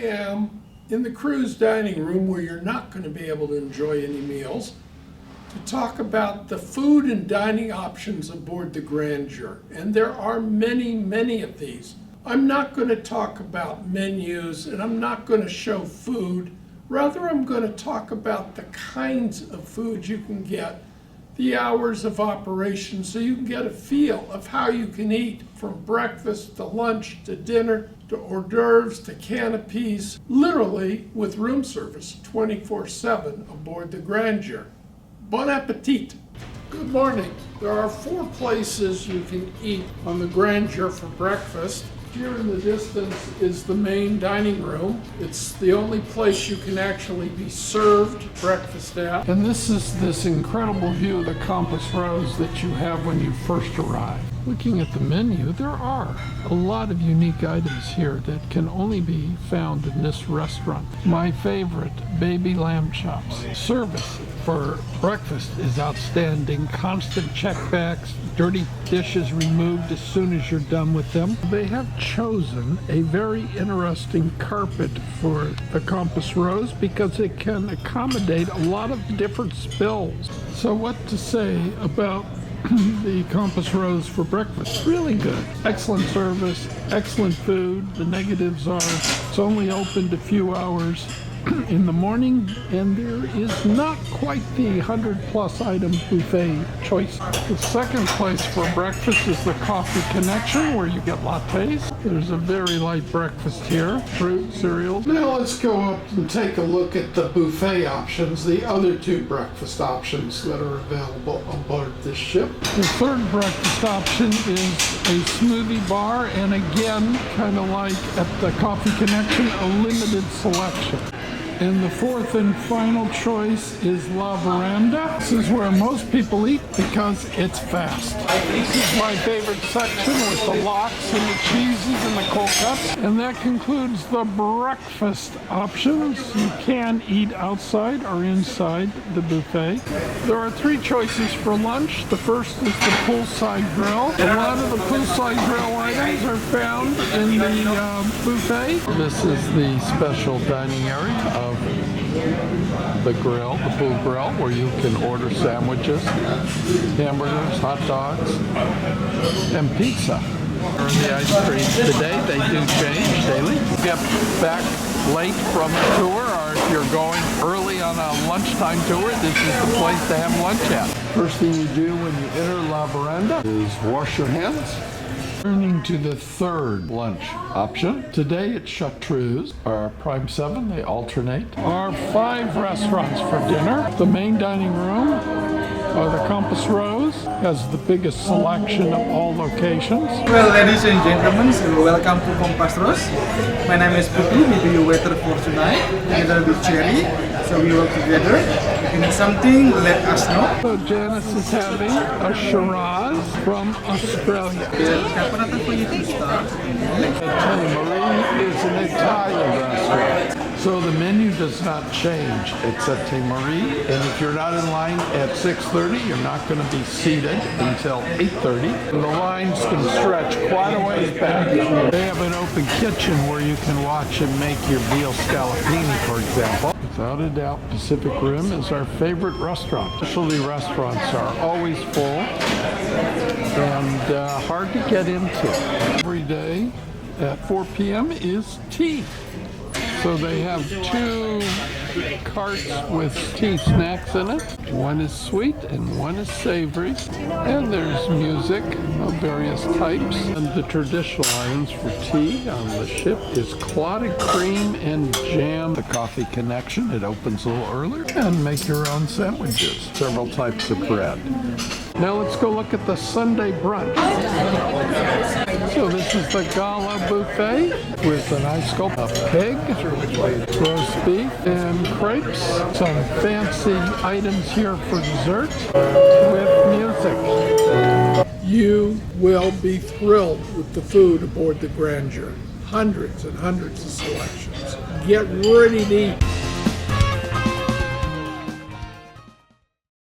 am in the cruise dining room where you're not going to be able to enjoy any meals to talk about the food and dining options aboard the Grandeur. And there are many, many of these. I'm not going to talk about menus and I'm not going to show food. Rather, I'm going to talk about the kinds of food you can get, the hours of operation, so you can get a feel of how you can eat from breakfast to lunch to dinner to hors d'oeuvres to canopies, literally with room service 24/7 aboard the Grandeur. Bon appetit! Good morning. There are 4 places you can eat on the Grandeur for breakfast. Here in the distance is the main dining room. It's the only place you can actually be served breakfast at. And this is this incredible view of the Compass Rose that you have when you first arrive. Looking at the menu, there are a lot of unique items here that can only be found in this restaurant. My favorite, baby lamb chops. Service for breakfast is outstanding. Constant checkbacks, dirty dishes removed as soon as you're done with them. They have chosen a very interesting carpet for the Compass Rose because it can accommodate a lot of different spills. So what to say about the Compass Rose for breakfast? Really good. Excellent service, excellent food. The negatives are it's only opened a few hours in the morning, and there is not quite the 100+ item buffet choice. The second place for breakfast is the Coffee Connection, where you get lattes. There's a very light breakfast here, fruit, cereal. Now let's go up and take a look at the buffet options, the other 2 breakfast options that are available aboard this ship. The third breakfast option is a smoothie bar, and again, kind of like at the Coffee Connection, a limited selection. And the fourth and final choice is La Veranda. This is where most people eat because it's fast. This is my favorite section with the lox and the cheeses and the cold cuts. And that concludes the breakfast options. You can eat outside or inside the buffet. There are 3 choices for lunch. The first is the poolside grill. A lot of the poolside grill items are found in the buffet. This is the special dining area of the grill, the pool grill, where you can order sandwiches, hamburgers, hot dogs, and pizza. The ice creams today, they do change daily. Get back late from a tour, or if you're going early on a lunchtime tour, this is the place to have lunch at. First thing you do when you enter La Veranda is wash your hands. Turning to the third lunch option. Today it's Chartreuse. Our Prime 7, they alternate. Our 5 restaurants for dinner. The main dining room, the Compass Rose, has the biggest selection of all locations. Well, ladies and gentlemen, welcome to Compass Rose. My name is Putri, will be your waiter for tonight, together with Cherry. So we work together. If you need something, let us know. So Janice is having a Chartreuse from Australia. Caponata for you to start. Sette Mari is an Italian restaurant. So the menu does not change. It's Sette Mari, and if you're not in line at 6:30, you're not going to be seated until 8:30. And the lines can stretch quite a ways back. They have an open kitchen where you can watch and make your veal scallopini, for example. Without a doubt, Pacific Rim is our favorite restaurant. Specialty restaurants are always full and hard to get into. Every day at 4 p.m. is tea. So they have 2 carts with tea snacks in it. One is sweet and one is savory. And there's music of various types. And the traditional items for tea on the ship is clotted cream and jam. The Coffee Connection, it opens a little earlier. And make your own sandwiches. Several types of bread. Now let's go look at the Sunday brunch. So this is the Gala buffet with an ice sculpt of pig, roast beef, and crepes. Some fancy items here for dessert with music. You will be thrilled with the food aboard the Grandeur. Hundreds and hundreds of selections. Get ready to eat.